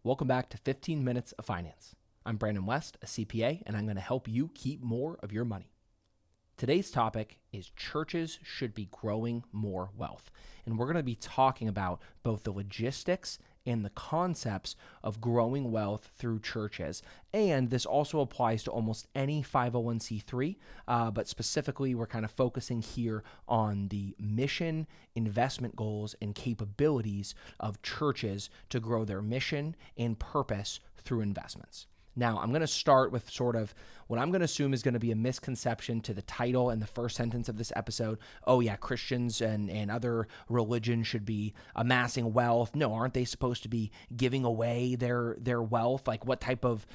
Welcome back to 15 Minutes of Finance. I'm Brandon West, a CPA, and I'm going to help you keep more of your money. Today's topic is churches should be growing more wealth. And we're going to be talking about both the logistics and the concepts of growing wealth through churches. And this also applies to almost any 501c3, but specifically we're kind of focusing here on the mission, investment goals, and capabilities of churches to grow their mission and purpose through investments. Now, I'm going to start with sort of what I'm going to assume is going to be a misconception to the title and the first sentence of this episode. Oh yeah, Christians and other religions should be amassing wealth. No, aren't they supposed to be giving away their wealth? Like what type of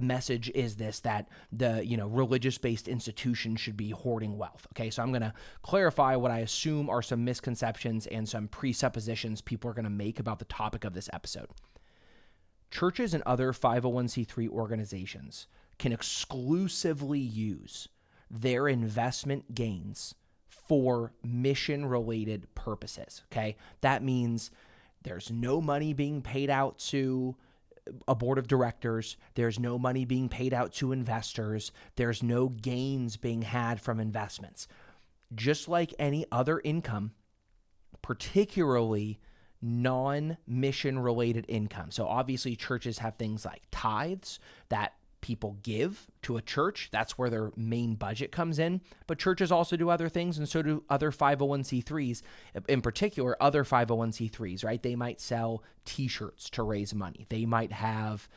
message is this that the religious-based institutions should be hoarding wealth? Okay, so I'm going to clarify what I assume are some misconceptions and some presuppositions people are going to make about the topic of this episode. Churches and other 501c3 organizations can exclusively use their investment gains for mission-related purposes, okay? That means there's no money being paid out to a board of directors. There's no money being paid out to investors. There's no gains being had from investments. Just like any other income, particularly non-mission related income. So obviously churches have things like tithes that people give to a church. That's where their main budget comes in. But churches also do other things, and so do other 501c3s, in particular, other 501c3s, right? They might sell t-shirts to raise money. They might have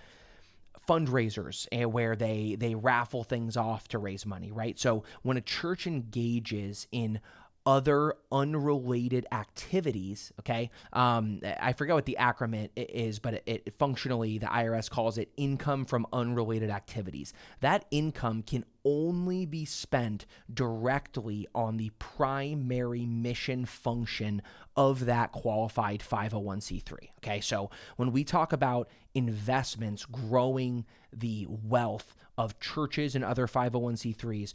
fundraisers where they raffle things off to raise money, right? So when a church engages in other unrelated activities, okay? I forget what the acronym is, but it functionally, the IRS calls it income from unrelated activities. That income can only be spent directly on the primary mission function of that qualified 501c3, okay? So when we talk about investments growing the wealth of churches and other 501c3s,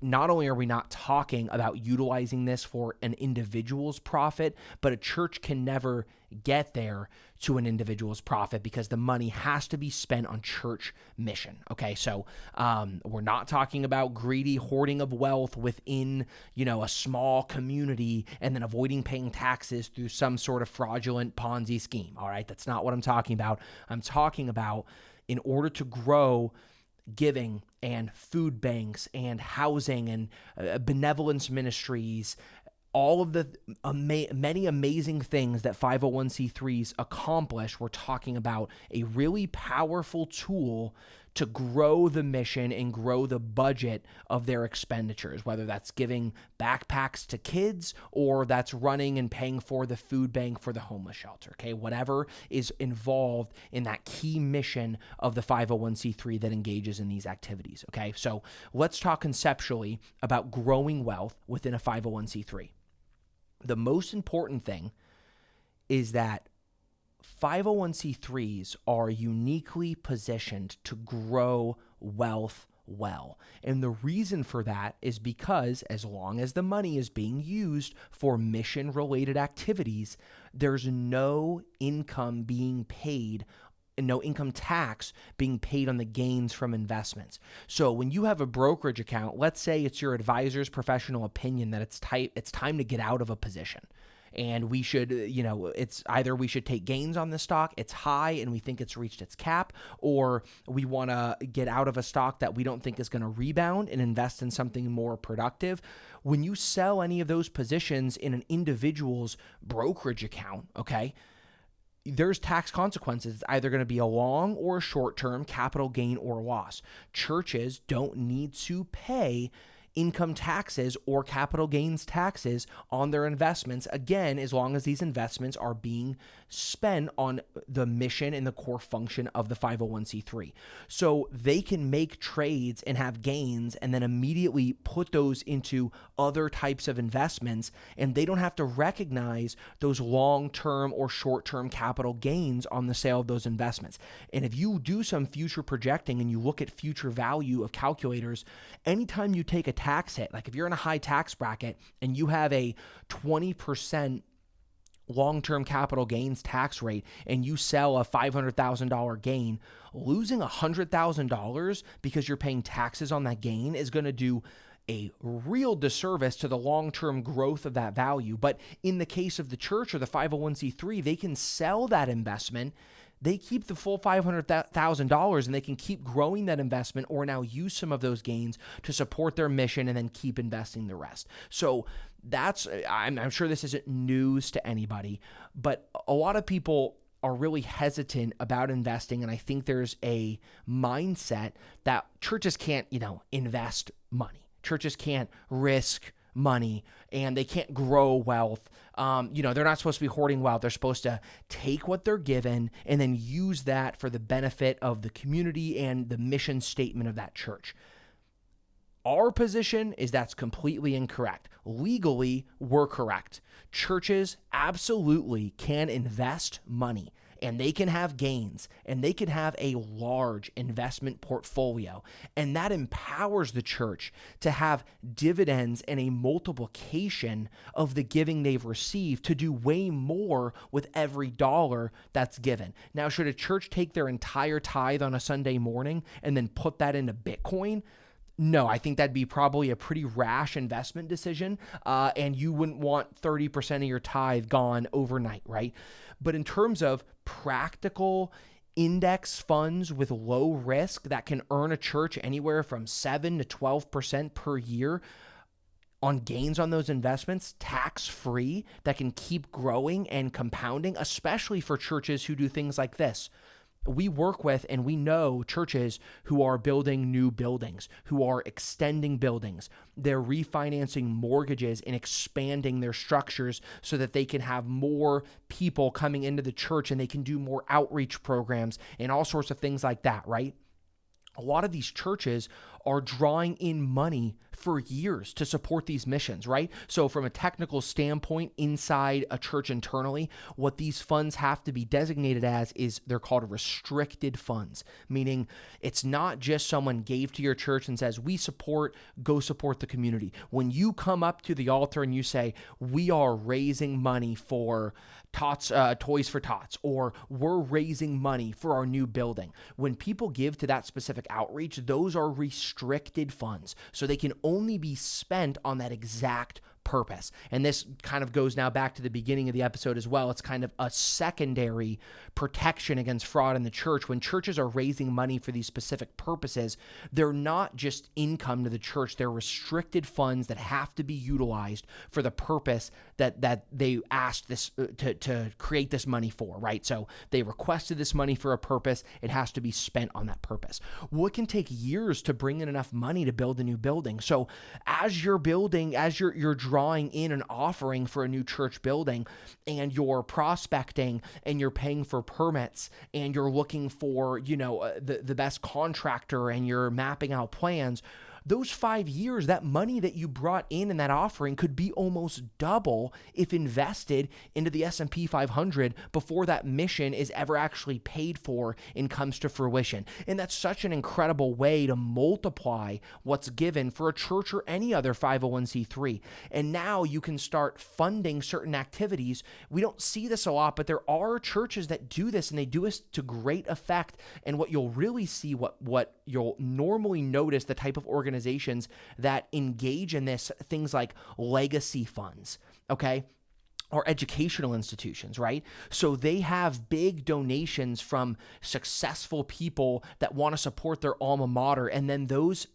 not only are we not talking about utilizing this for an individual's profit, but a church can never get there to an individual's profit because the money has to be spent on church mission. Okay, so we're not talking about greedy hoarding of wealth within, a small community and then avoiding paying taxes through some sort of fraudulent Ponzi scheme. All right, that's not what I'm talking about. I'm talking about in order to grow giving and food banks and housing and benevolence ministries, all of the many amazing things that 501c3s accomplish. We're talking about a really powerful tool to grow the mission and grow the budget of their expenditures, whether that's giving backpacks to kids or that's running and paying for the food bank for the homeless shelter, okay? Whatever is involved in that key mission of the 501c3 that engages in these activities, okay? So let's talk conceptually about growing wealth within a 501c3. The most important thing is that 501c3s are uniquely positioned to grow wealth well. And the reason for that is because as long as the money is being used for mission-related activities, there's no income being paid and no income tax being paid on the gains from investments. So when you have a brokerage account, let's say it's your advisor's professional opinion that it's time to get out of a position. And we should, it's either we should take gains on the stock, it's high and we think it's reached its cap, or we want to get out of a stock that we don't think is going to rebound and invest in something more productive. When you sell any of those positions in an individual's brokerage account, okay, there's tax consequences. It's either going to be a long or a short-term capital gain or loss. Churches don't need to pay income taxes or capital gains taxes on their investments, again, as long as these investments are being spent on the mission and the core function of the 501c3. So they can make trades and have gains and then immediately put those into other types of investments, and they don't have to recognize those long-term or short-term capital gains on the sale of those investments. And if you do some future projecting and you look at future value of calculators, anytime you take a tax hit, like if you're in a high tax bracket and you have a 20% long-term capital gains tax rate and you sell a $500,000 gain, losing $100,000 because you're paying taxes on that gain is going to do a real disservice to the long-term growth of that value. But in the case of the church or the 501c3, they can sell that investment. They keep the full $500,000 and they can keep growing that investment or now use some of those gains to support their mission and then keep investing the rest. So I'm sure this isn't news to anybody, but a lot of people are really hesitant about investing. And I think there's a mindset that churches can't, invest money. Churches can't risk money and they can't grow wealth. They're not supposed to be hoarding wealth. They're supposed to take what they're given and then use that for the benefit of the community and the mission statement of that church. Our position is that's completely incorrect. Legally, we're correct. Churches absolutely can invest money and they can have gains and they can have a large investment portfolio. And that empowers the church to have dividends and a multiplication of the giving they've received to do way more with every dollar that's given. Now, should a church take their entire tithe on a Sunday morning and then put that into Bitcoin? No, I think that'd be probably a pretty rash investment decision, and you wouldn't want 30% of your tithe gone overnight, right? But in terms of practical index funds with low risk that can earn a church anywhere from 7 to 12% per year on gains on those investments, tax-free, that can keep growing and compounding, especially for churches who do things like this. We work with and we know churches who are building new buildings, who are extending buildings. They're refinancing mortgages and expanding their structures so that they can have more people coming into the church and they can do more outreach programs and all sorts of things like that, right? A lot of these churches are drawing in money for years to support these missions, right? So from a technical standpoint inside a church internally, what these funds have to be designated as is they're called restricted funds, meaning it's not just someone gave to your church and says, go support the community. When you come up to the altar and you say, we are raising money for Toys for Tots, or we're raising money for our new building. When people give to that specific outreach, those are restricted funds. So they can only be spent on that exact purpose. And this kind of goes now back to the beginning of the episode as well. It's kind of a secondary protection against fraud in the church. When churches are raising money for these specific purposes, they're not just income to the church. They're restricted funds that have to be utilized for the purpose that they asked this to create this money for, right? So they requested this money for a purpose. It has to be spent on that purpose. Well, it can take years to bring in enough money to build a new building. So as you're building, as you're drawing in an offering for a new church building and you're prospecting and you're paying for permits and you're looking for, the best contractor and you're mapping out plans, those 5 years, that money that you brought in that offering could be almost double if invested into the S&P 500 before that mission is ever actually paid for and comes to fruition. And that's such an incredible way to multiply what's given for a church or any other 501c3. And now you can start funding certain activities. We don't see this a lot, but there are churches that do this, and they do this to great effect. And what you'll really see, what you'll normally notice, the type of organizations that engage in this, things like legacy funds, okay? Or educational institutions, right? So they have big donations from successful people that want to support their alma mater. And then those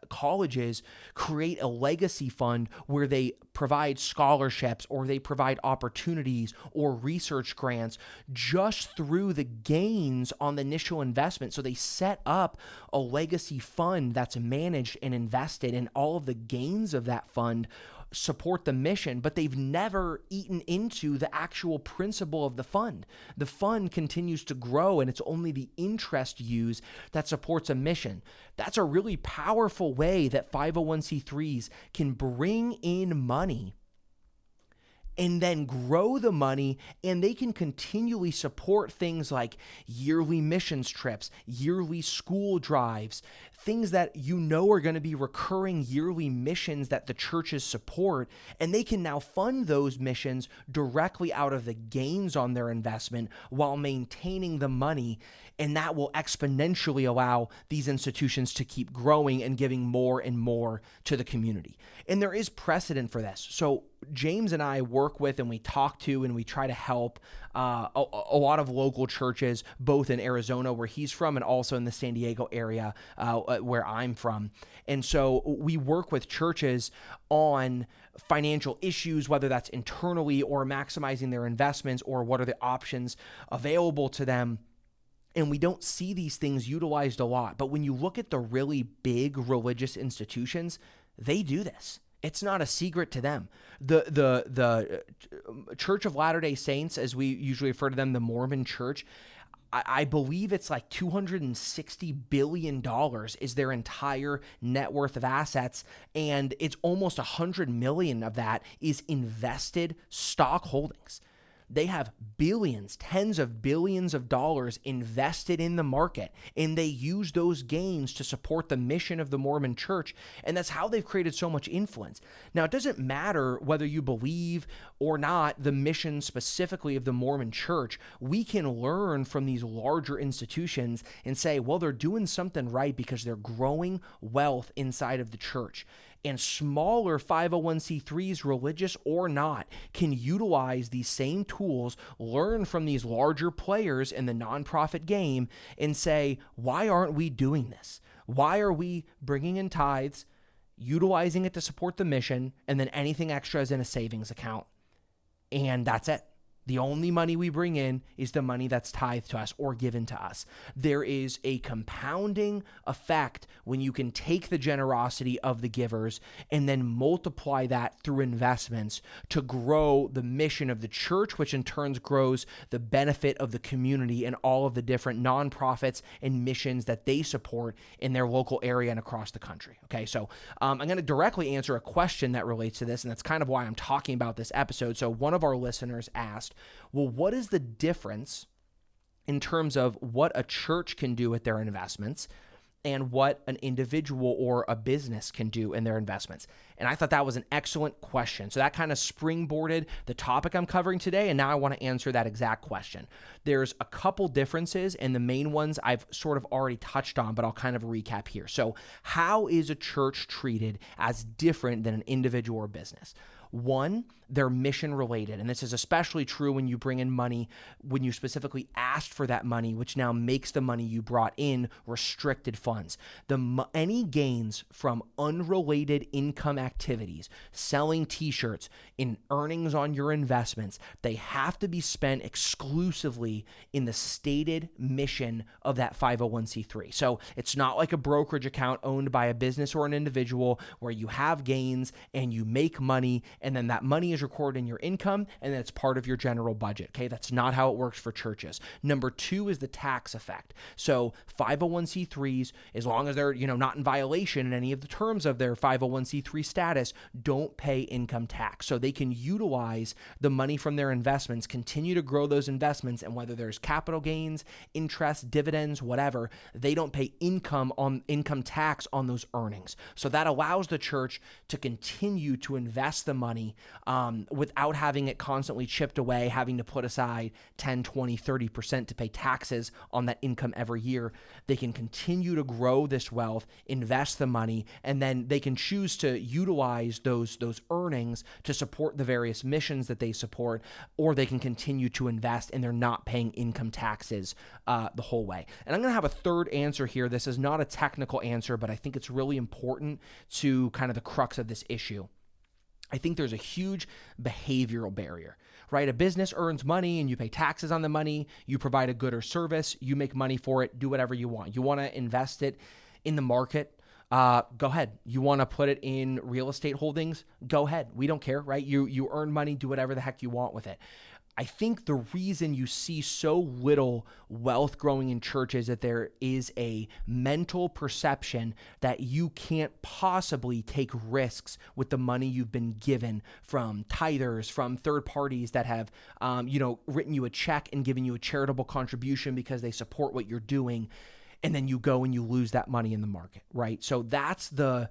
colleges create a legacy fund where they provide scholarships or they provide opportunities or research grants just through the gains on the initial investment. So they set up a legacy fund that's managed and invested, and all of the gains of that fund support the mission, but they've never eaten into the actual principle of the fund. The fund continues to grow, and it's only the interest used that supports a mission. That's a really powerful way that 501c3s can bring in money and then grow the money, and they can continually support things like yearly missions trips, yearly school drives, things that are going to be recurring yearly missions that the churches support, and they can now fund those missions directly out of the gains on their investment while maintaining the money, and that will exponentially allow these institutions to keep growing and giving more and more to the community. And there is precedent for this. So James and I work with, and we talk to, and we try to help a lot of local churches, both in Arizona, where he's from, and also in the San Diego area where I'm from. And so we work with churches on financial issues, whether that's internally or maximizing their investments, or what are the options available to them. And we don't see these things utilized a lot. But when you look at the really big religious institutions, they do this. It's not a secret to them. The Church of Latter-day Saints, as we usually refer to them, the Mormon Church, I believe it's like $260 billion is their entire net worth of assets, and it's almost $100 million of that is invested stock holdings. They have billions, tens of billions of dollars invested in the market, and they use those gains to support the mission of the Mormon Church, and that's how they've created so much influence. Now, it doesn't matter whether you believe or not the mission specifically of the Mormon Church. We can learn from these larger institutions and say, well, they're doing something right because they're growing wealth inside of the church. And smaller 501c3s, religious or not, can utilize these same tools, learn from these larger players in the nonprofit game, and say, why aren't we doing this? Why are we bringing in tithes, utilizing it to support the mission, and then anything extra is in a savings account? And that's it. The only money we bring in is the money that's tithed to us or given to us. There is a compounding effect when you can take the generosity of the givers and then multiply that through investments to grow the mission of the church, which in turn grows the benefit of the community and all of the different nonprofits and missions that they support in their local area and across the country. Okay, so I'm going to directly answer a question that relates to this, and that's kind of why I'm talking about this episode. So one of our listeners asked, well, what is the difference in terms of what a church can do with their investments and what an individual or a business can do in their investments? And I thought that was an excellent question. So that kind of springboarded the topic I'm covering today, and now I want to answer that exact question. There's a couple differences, and the main ones I've sort of already touched on, but I'll kind of recap here. So how is a church treated as different than an individual or business? One, they're mission related. And this is especially true when you bring in money, when you specifically asked for that money, which now makes the money you brought in restricted funds. Any gains from unrelated income activities, selling t-shirts, in earnings on your investments, they have to be spent exclusively in the stated mission of that 501c3. So it's not like a brokerage account owned by a business or an individual where you have gains and you make money, and then that money is recorded in your income, and then it's part of your general budget. Okay, that's not how it works for churches. Number two is the tax effect. So 501c3s, as long as they're not in violation in any of the terms of their 501c3 status, don't pay income tax. So they can utilize the money from their investments, continue to grow those investments, and whether there's capital gains, interest, dividends, whatever, they don't pay income tax on those earnings. So that allows the church to continue to invest the money without having it constantly chipped away, having to put aside 10, 20, 30% to pay taxes on that income every year. They can continue to grow this wealth, invest the money, and then they can choose to utilize those earnings to support the various missions that they support, or they can continue to invest and they're not paying income taxes the whole way. And I'm going to have a third answer here. This is not a technical answer, but I think it's really important to kind of the crux of this issue. I think there's a huge behavioral barrier, right? A business earns money and you pay taxes on the money, you provide a good or service, you make money for it, do whatever you want. You want to invest it in the market, go ahead. You want to put it in real estate holdings, go ahead. We don't care, right? You earn money, do whatever the heck you want with it. I think the reason you see so little wealth growing in churches is that there is a mental perception that you can't possibly take risks with the money you've been given from tithers, from third parties that have, written you a check and given you a charitable contribution because they support what you're doing. And then you go and you lose that money in the market, right? So that's the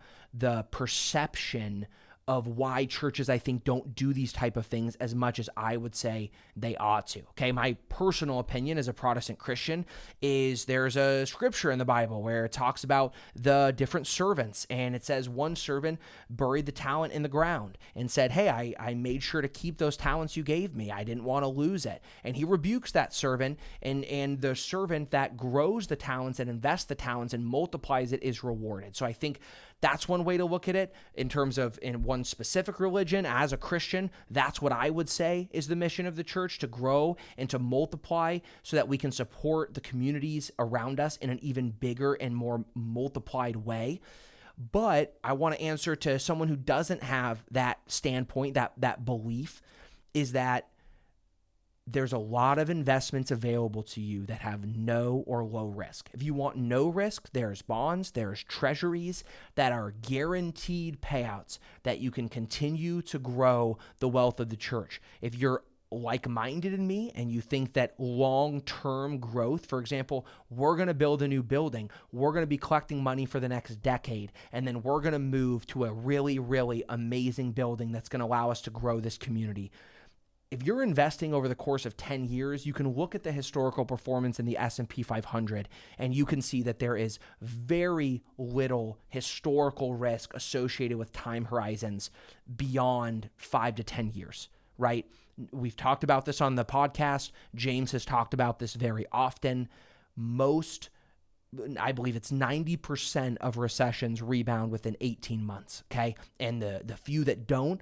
perception of why churches, I think, don't do these type of things as much as I would say they ought to. Okay, my personal opinion as a Protestant Christian is there's a scripture in the Bible where it talks about the different servants, and it says one servant buried the talent in the ground and said, hey, I made sure to keep those talents you gave me. I didn't want to lose it. And he rebukes that servant, and the servant that grows the talents and invests the talents and multiplies it is rewarded. So I think that's one way to look at it in terms of in one specific religion. As a Christian, that's what I would say is the mission of the church, to grow and to multiply so that we can support the communities around us in an even bigger and more multiplied way. But I want to answer to someone who doesn't have that standpoint, that belief, is that there's a lot of investments available to you that have no or low risk. If you want no risk, there's bonds, there's treasuries that are guaranteed payouts that you can continue to grow the wealth of the church. If you're like-minded in me and you think that long-term growth, for example, we're going to build a new building, we're going to be collecting money for the next decade, and then we're going to move to a really, really amazing building that's going to allow us to grow this community. If you're investing over the course of 10 years, you can look at the historical performance in the S&P 500, and you can see that there is very little historical risk associated with time horizons beyond 5 to 10 years, right? We've talked about this on the podcast. James has talked about this very often. I believe it's 90% of recessions rebound within 18 months, okay? And the few that don't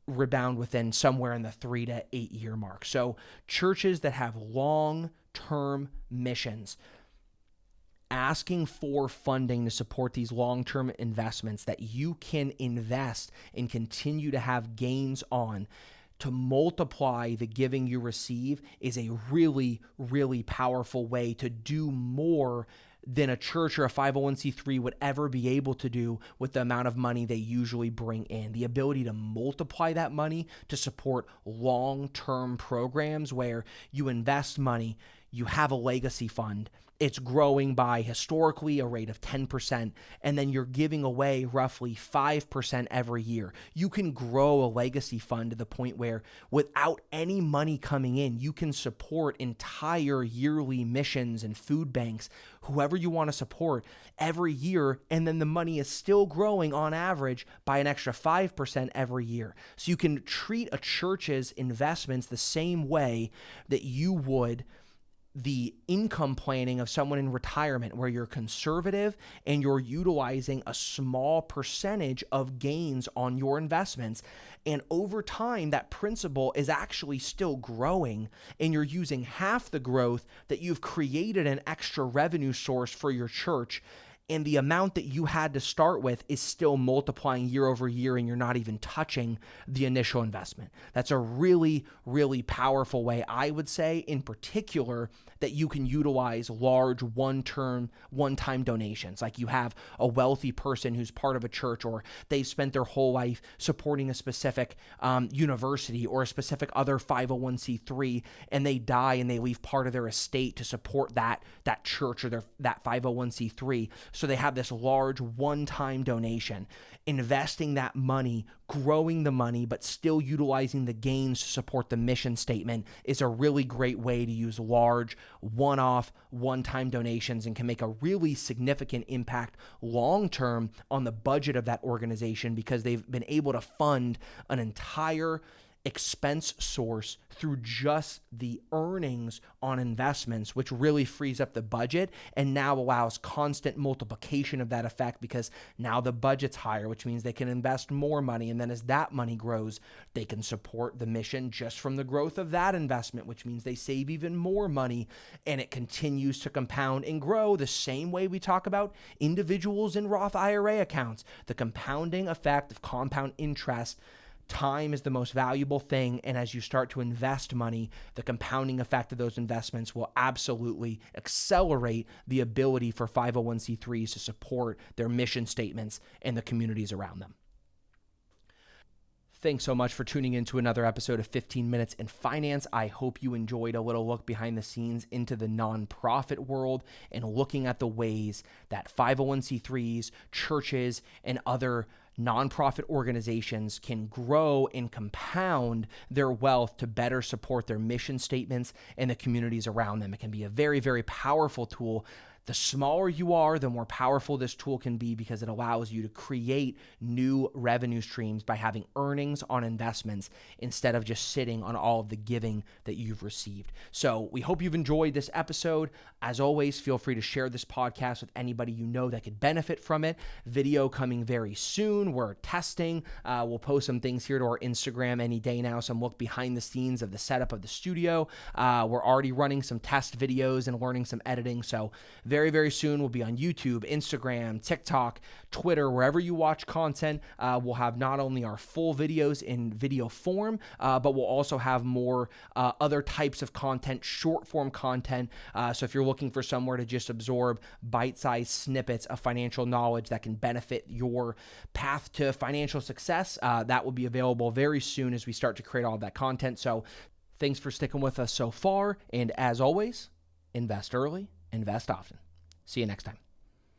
rebound within somewhere in the 3 to 8 year mark. So churches that have long-term missions, asking for funding to support these long-term investments that you can invest and continue to have gains on to multiply the giving you receive is a really, really powerful way to do more than a church or a 501c3 would ever be able to do with the amount of money they usually bring in. The ability to multiply that money to support long-term programs where you invest money, you have a legacy fund, it's growing by historically a rate of 10%, and then you're giving away roughly 5% every year. You can grow a legacy fund to the point where without any money coming in, you can support entire yearly missions and food banks, whoever you want to support every year, and then the money is still growing on average by an extra 5% every year. So you can treat a church's investments the same way that you would the income planning of someone in retirement, where you're conservative and you're utilizing a small percentage of gains on your investments. And over time, that principal is actually still growing, and you're using half the growth that you've created an extra revenue source for your church. And the amount that you had to start with is still multiplying year over year, and you're not even touching the initial investment. That's a really, really powerful way, I would say, in particular, that you can utilize large one-time donations. Like you have a wealthy person who's part of a church, or they've spent their whole life supporting a specific university or a specific other 501c3, and they die and they leave part of their estate to support that church or that 501c3. So they have this large one-time donation. Investing that money, growing the money, but still utilizing the gains to support the mission statement is a really great way to use large, one-off, one-time donations, and can make a really significant impact long-term on the budget of that organization, because they've been able to fund an entire expense source through just the earnings on investments, which really frees up the budget and now allows constant multiplication of that effect, because now the budget's higher, which means they can invest more money. And then as that money grows, they can support the mission just from the growth of that investment, which means they save even more money, and it continues to compound and grow the same way we talk about individuals in Roth IRA accounts. The compounding effect of compound interest Time is the most valuable thing, and as you start to invest money, the compounding effect of those investments will absolutely accelerate the ability for 501c3s to support their mission statements and the communities around them. Thanks so much for tuning in to another episode of 15 Minutes in Finance. I hope you enjoyed a little look behind the scenes into the nonprofit world and looking at the ways that 501c3s, churches, and other nonprofit organizations can grow and compound their wealth to better support their mission statements and the communities around them. It can be a very, very powerful tool. The smaller you are, the more powerful this tool can be because it allows you to create new revenue streams by having earnings on investments instead of just sitting on all of the giving that you've received. So we hope you've enjoyed this episode. As always, feel free to share this podcast with anybody you know that could benefit from it. Video coming very soon. We're testing. We'll post some things here to our Instagram any day now, some look behind the scenes of the setup of the studio. We're already running some test videos and learning some editing. So very, very soon we'll be on YouTube, Instagram, TikTok, Twitter, wherever you watch content. We'll have not only our full videos in video form, but we'll also have more other types of content, short form content. So if you're looking for somewhere to just absorb bite-sized snippets of financial knowledge that can benefit your path to financial success, that will be available very soon as we start to create all of that content. So thanks for sticking with us so far. And as always, invest early, invest often. See you next time.